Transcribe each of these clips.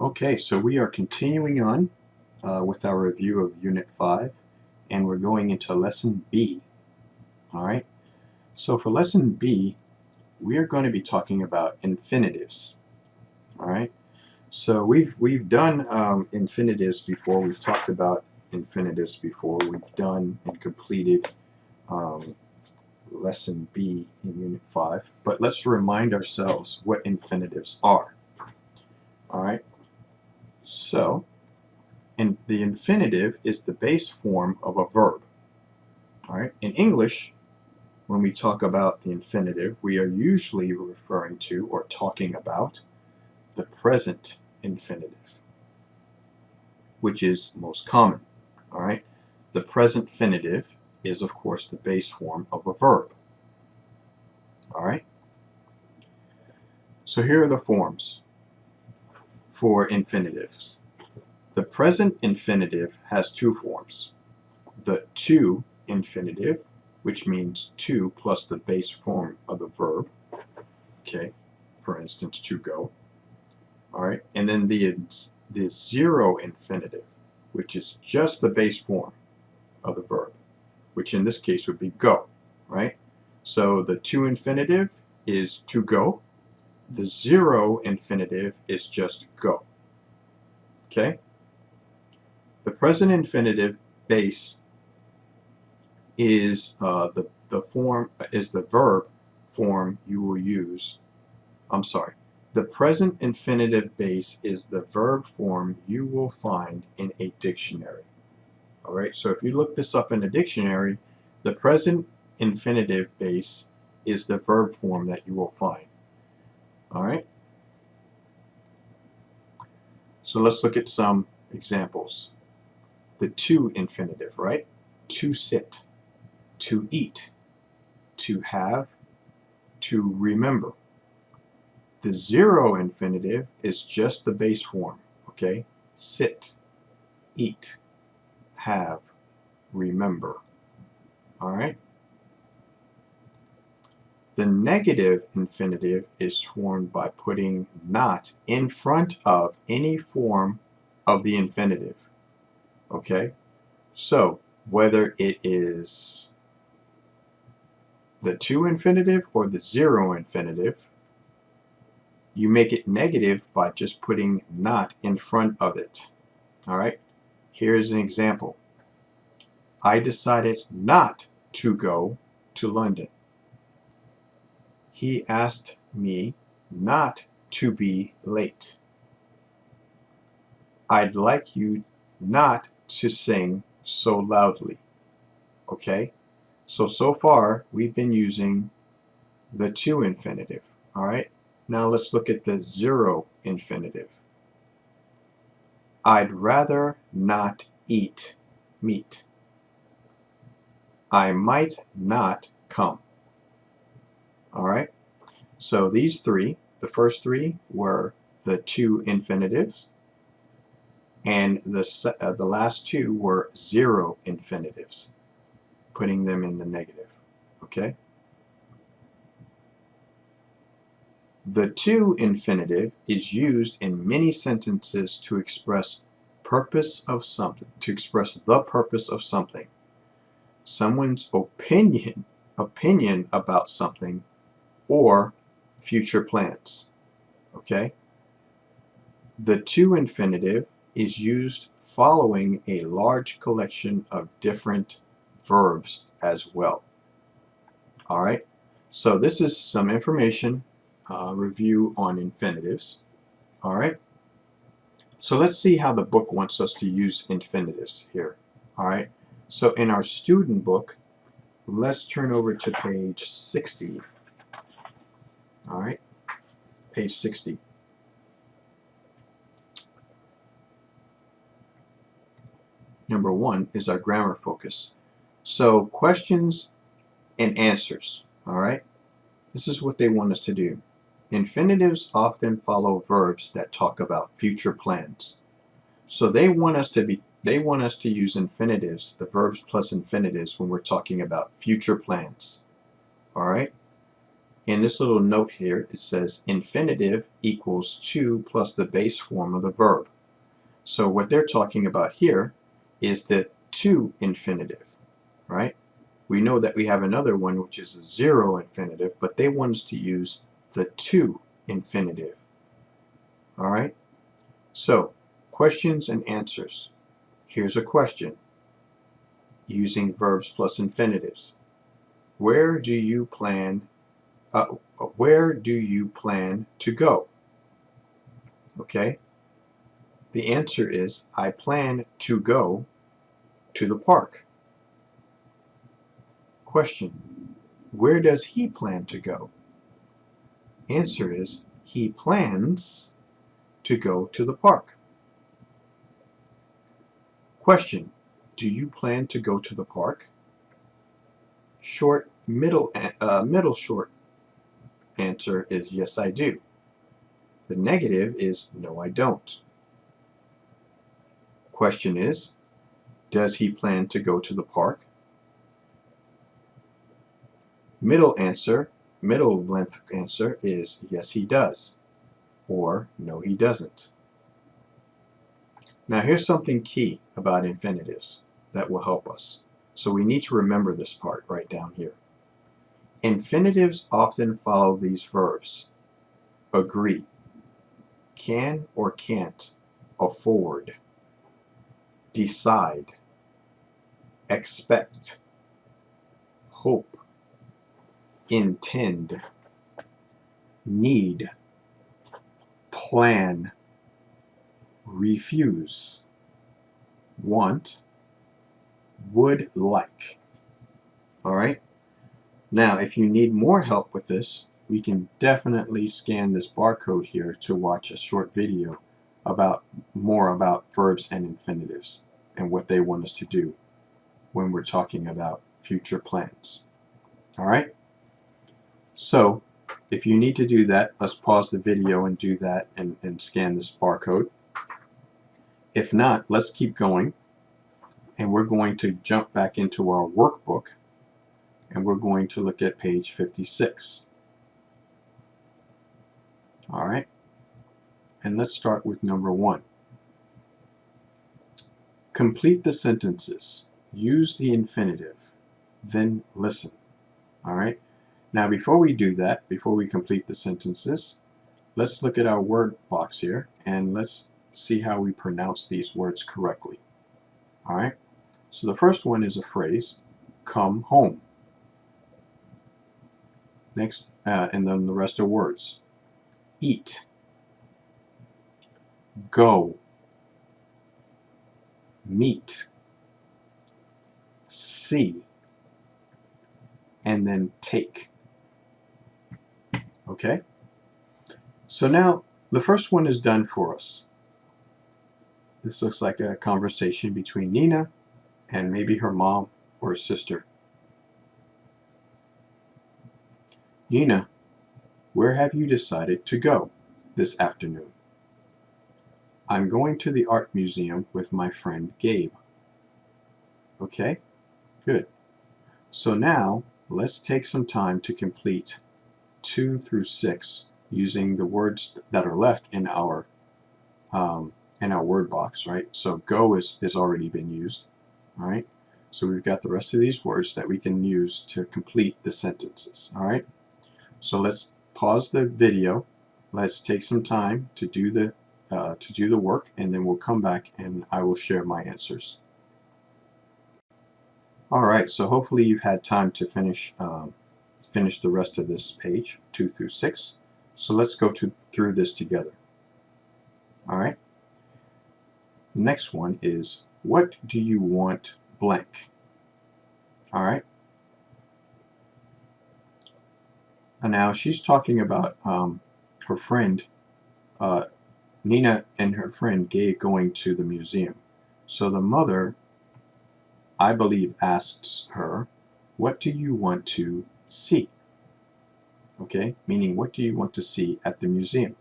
Okay, so we are continuing on with our review of Unit 5, and we're going into Lesson B. Alright, so for Lesson B, we are going to be talking about infinitives. Alright, so we've done infinitives before. We've talked about infinitives before. We've done and completed Lesson B in Unit 5, but let's remind ourselves what infinitives are. Alright, so and the infinitive is the base form of a verb. All right. In English, when we talk about the infinitive, we are usually referring to or talking about the present infinitive, which is most common. All right. The present infinitive is, of course, the base form of a verb. All right. So here are the forms for infinitives. The present infinitive has two forms. The to infinitive, which means to plus the base form of the verb. Okay, for instance, to go. All right, and then the zero infinitive, which is just the base form of the verb, which in this case would be go. Right. So the to infinitive is to go. The zero infinitive is just go. Okay. The present infinitive base is the verb form you will use. I'm sorry. The present infinitive base is the verb form you will find in a dictionary. All right. So if you look this up in a dictionary, the present infinitive base is the verb form that you will find. All right. So let's look at some examples. The to infinitive, right? To sit, to eat, to have, to remember. The zero infinitive is just the base form, okay? Sit, eat, have, remember. All right? The negative infinitive is formed by putting not in front of any form of the infinitive, okay? So, whether it is the to infinitive or the zero infinitive, you make it negative by just putting not in front of it. All right, here's an example. I decided not to go to London. He asked me not to be late. I'd like you not to sing so loudly. Okay, so far we've been using the to infinitive. All right, now let's look at the zero infinitive. I'd rather not eat meat. I might not come. All right, so these three, the first three were the to infinitives, and the last two were zero infinitives, putting them in the negative. Okay. The to infinitive is used in many sentences to express purpose of something, to express the purpose of something, someone's opinion about something, or future plans. Okay? The to infinitive is used following a large collection of different verbs as well. All right? So this is some information review on infinitives. All right. So let's see how the book wants us to use infinitives here. All right. So in our student book, let's turn over to page 60. All right. Page 60. Number 1 is our grammar focus. So questions and answers. All right. This is what they want us to do. Infinitives often follow verbs that talk about future plans. So they want us to use infinitives, the verbs plus infinitives, when we're talking about future plans. All right? In this little note here, it says infinitive equals to plus the base form of the verb. So what they're talking about here is the to infinitive, right? We know that we have another one which is a zero infinitive, but they want us to use the to infinitive. All right? So, questions and answers. Here's a question using verbs plus infinitives. Where do you plan to go? Okay? The answer is, I plan to go to the park. Question, where does he plan to go? Answer is, he plans to go to the park. Question, do you plan to go to the park? Middle short answer is, yes, I do. The negative is, no, I don't. Question is, does he plan to go to the park? Middle length answer is, yes, he does, or no, he doesn't. Now here's something key about infinitives that will help us. So we need to remember this part right down here. Infinitives often follow these verbs. Agree, can or can't, afford, decide, expect, hope, intend, need, plan, refuse, want, would like. All right? Now, if you need more help with this, we can definitely scan this barcode here to watch a short video about more about verbs and infinitives and what they want us to do when we're talking about future plans. All right? So, if you need to do that, let's pause the video and do that and scan this barcode. If not, let's keep going, and we're going to jump back into our workbook, and we're going to look at page 56. All right, and let's start with number 1. Complete the sentences. Use the infinitive, then listen. All right, now before we do that, before we complete the sentences, let's look at our word box here, and let's see how we pronounce these words correctly. All right, so the first one is a phrase, come home. Next, and then the rest are words. Eat, go, meet, see, and then take. Okay? So now the first one is done for us. This looks like a conversation between Nina and maybe her mom or sister. Nina, where have you decided to go this afternoon? I'm going to the art museum with my friend Gabe. Okay, good. So now let's take some time to complete 2 through 6 using the words that are left in our word box, right? So go is already been used, all right? So we've got the rest of these words that we can use to complete the sentences, all right? So let's pause the video. Let's take some time to do the work, and then we'll come back and I will share my answers. All right, so hopefully you've had time to finish the rest of this page, 2 through 6. So let's go through this together. All right. Next one is, what do you want blank? All right. And now she's talking about her friend, Nina and her friend Gabe going to the museum. So the mother, I believe, asks her, what do you want to see? Okay, meaning what do you want to see at the museum?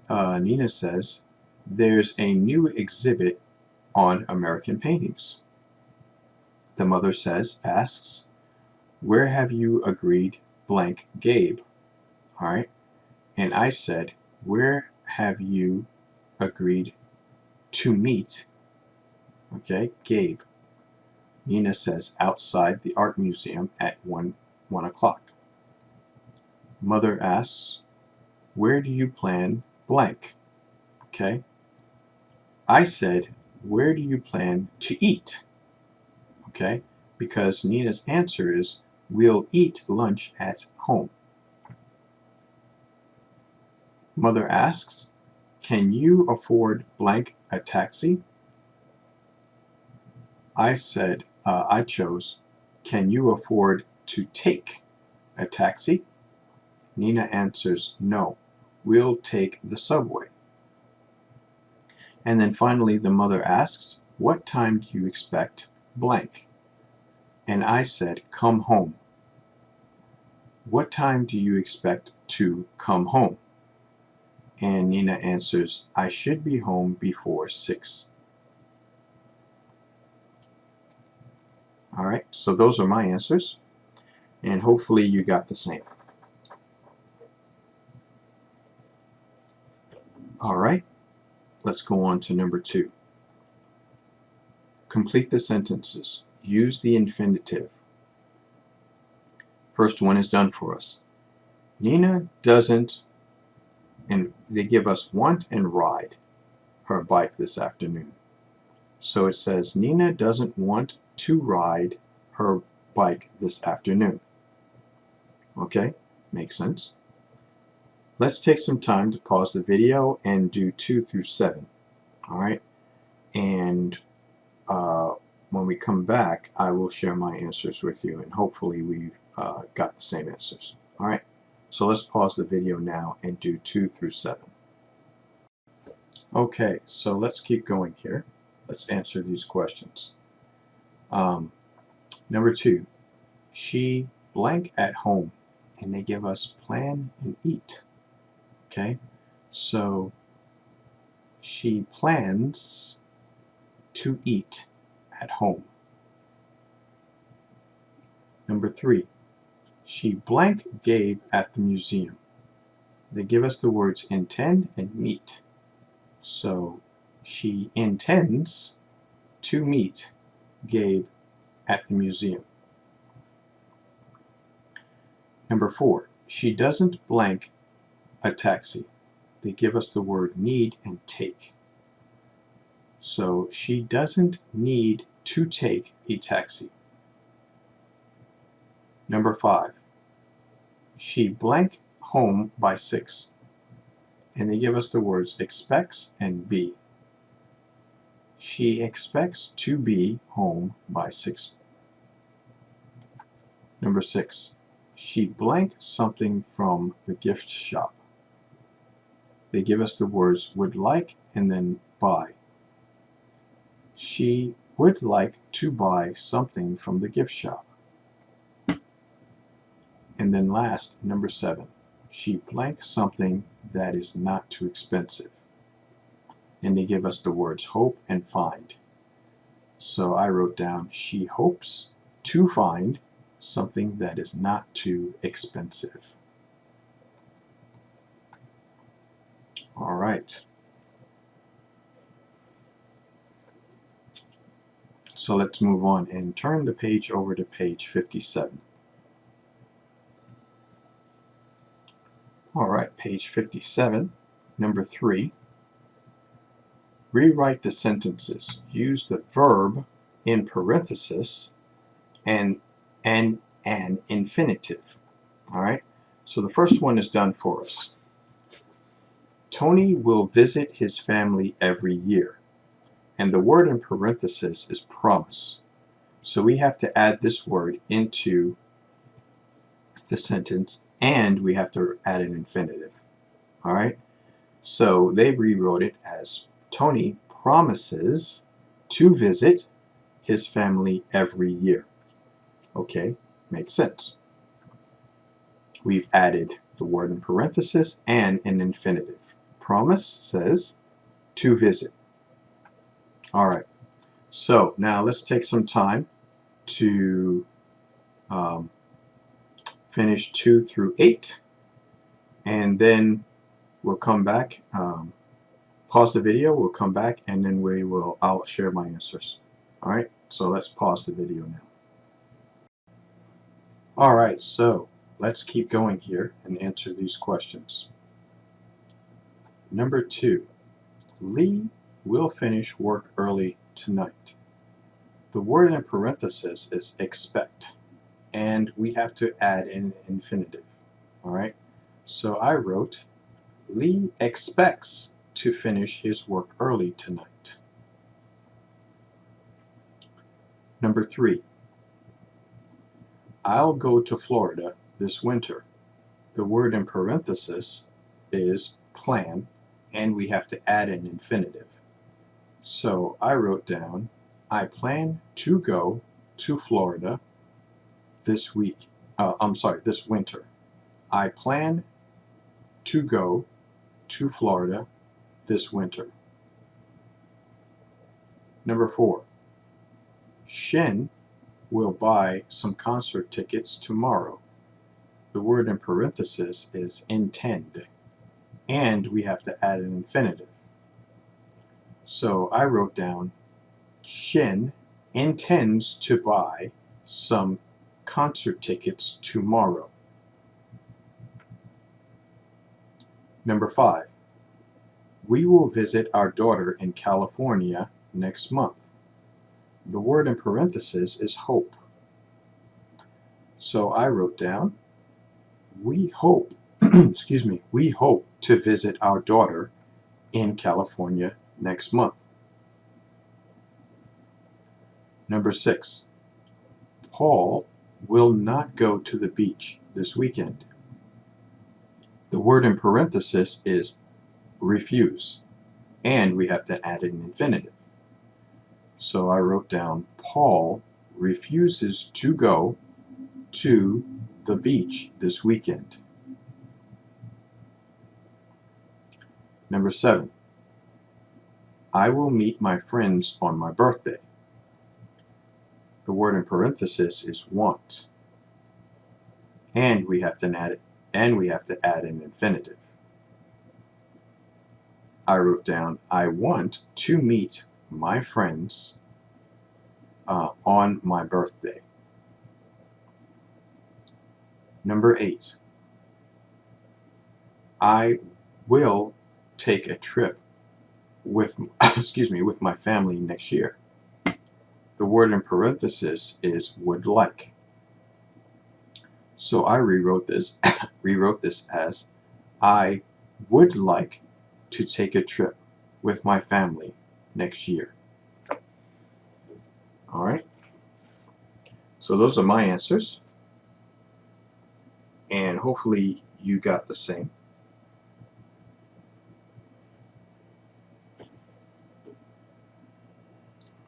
Nina says, there's a new exhibit on American paintings. The mother asks, where have you agreed blank Gabe? All right. And I said, where have you agreed to meet, okay, Gabe? Nina says, outside the art museum at 1 o'clock. Mother asks, where do you plan blank? Okay. I said, where do you plan to eat? Okay. Because Nina's answer is, we'll eat lunch at home. Mother asks, can you afford blank a taxi? I said, I chose, can you afford to take a taxi? Nina answers, no, we'll take the subway. And then finally the mother asks, what time do you expect blank? And I said, come home. What time do you expect to come home? And Nina answers, I should be home before 6. All right, so those are my answers, and hopefully you got the same. All right, let's go on to number 2. Complete the sentences. Use the infinitive. First one is done for us. Nina doesn't, and they give us want and ride her bike this afternoon. So it says, Nina doesn't want to ride her bike this afternoon. Okay, makes sense. Let's take some time to pause the video and do 2 through 7. All right, and when we come back, I will share my answers with you, and hopefully we've got the same answers. All right, so let's pause the video now and do 2 through 7. Okay, so let's keep going here. Let's answer these questions. Number 2, she blank at home, and they give us plan and eat. Okay, so she plans to eat at home. Number 3, she blank Gabe at the museum. They give us the words intend and meet. So she intends to meet Gabe at the museum. Number 4, she doesn't blank a taxi. They give us the word need and take. So she doesn't need to take a taxi. Number 5, she blank home by 6. And they give us the words expects and be. She expects to be home by 6. Number 6, she blank something from the gift shop. They give us the words would like and then buy. She would like to buy something from the gift shop. And then last, number 7, she blank something that is not too expensive. And they give us the words hope and find. So I wrote down, she hopes to find something that is not too expensive. All right. So let's move on and turn the page over to page 57. All right, page 57, number 3. Rewrite the sentences. Use the verb in parenthesis and an infinitive. All right, so the first one is done for us. Tony will visit his family every year. And the word in parenthesis is promise. So we have to add this word into the sentence, and we have to add an infinitive. All right? So they rewrote it as Tony promises to visit his family every year. Okay, makes sense. We've added the word in parenthesis and an infinitive. Promise says to visit. All right, so now let's take some time to finish 2 through 8, and then we'll come back, pause the video, we'll come back, and then I'll share my answers. Alright, so let's pause the video now. Alright, so let's keep going here and answer these questions. Number 2, Lee will finish work early tonight. The word in parenthesis is expect, and we have to add an infinitive. Alright, so I wrote, Lee expects to finish his work early tonight. Number 3, I'll go to Florida this winter. The word in parenthesis is plan, and we have to add an infinitive. So I wrote down, I plan to go to Florida this winter. I plan to go to Florida this winter. Number 4, Shin will buy some concert tickets tomorrow. The word in parenthesis is intend, and we have to add an infinitive. So I wrote down, Shin intends to buy some concert tickets tomorrow. Number 5, we will visit our daughter in California next month. The word in parenthesis is hope. So I wrote down, we hope, we hope to visit our daughter in California next month. Number 6, Paul will not go to the beach this weekend. The word in parenthesis is refuse, and we have to add an infinitive. So I wrote down, Paul refuses to go to the beach this weekend. Number 7, I will meet my friends on my birthday. The word in parenthesis is want, and we have to add an infinitive. I wrote down, I want to meet my friends on my birthday. Number 8, I will take a trip with with my family next year. The word in parenthesis is would like. So I rewrote this as, I would like to take a trip with my family next year. Alright, so those are my answers, and hopefully you got the same.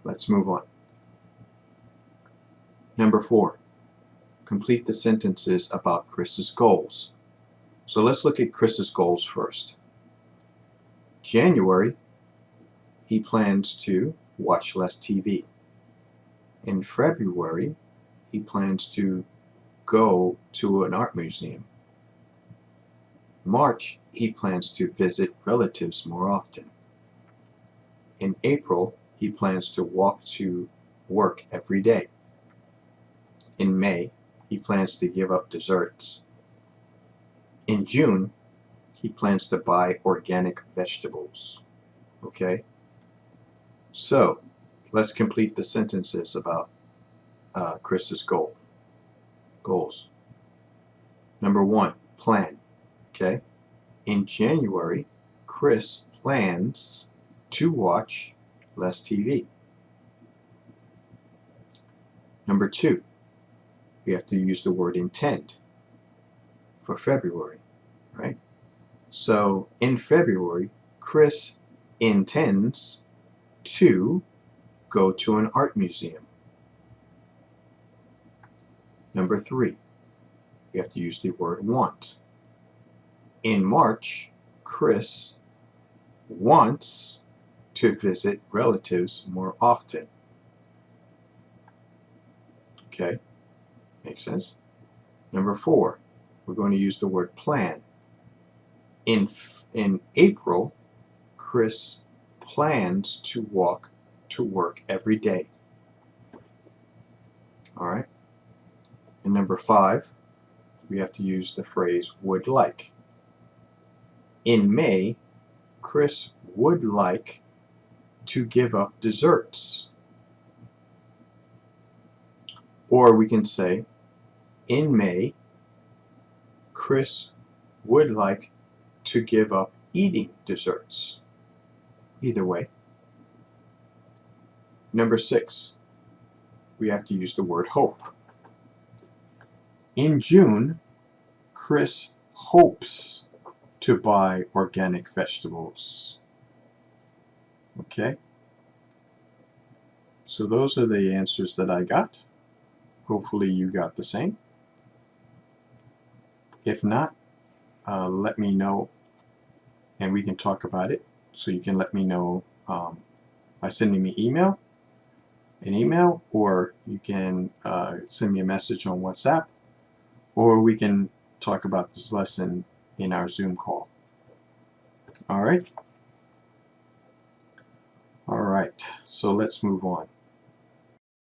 Let's move on. Number 4, complete the sentences about Chris's goals. So let's look at Chris's goals first. January, he plans to watch less TV. In February, he plans to go to an art museum. March, he plans to visit relatives more often. In April, he plans to walk to work every day. In May, he plans to give up desserts. In June, he plans to buy organic vegetables. Okay? So, let's complete the sentences about Chris's goals. Number 1, plan. Okay? In January, Chris plans to watch less TV. Number 2, we have to use the word intend for February, right? So in February, Chris intends to go to an art museum. Number 3, we have to use the word want. In March, Chris wants to visit relatives more often. Okay, makes sense. Number 4, we're going to use the word plan. In April, Chris plans to walk to work every day. All right. And number 5, we have to use the phrase would like. In May, Chris would like to give up desserts. Or we can say, in May, Chris would like to give up eating desserts. Either way. Number 6, we have to use the word hope. In June, Chris hopes to buy organic vegetables. Okay? So those are the answers that I got. Hopefully you got the same. If not, let me know and we can talk about it. So you can let me know by sending me an email, or you can send me a message on WhatsApp, or we can talk about this lesson in our Zoom call. All right. So let's move on.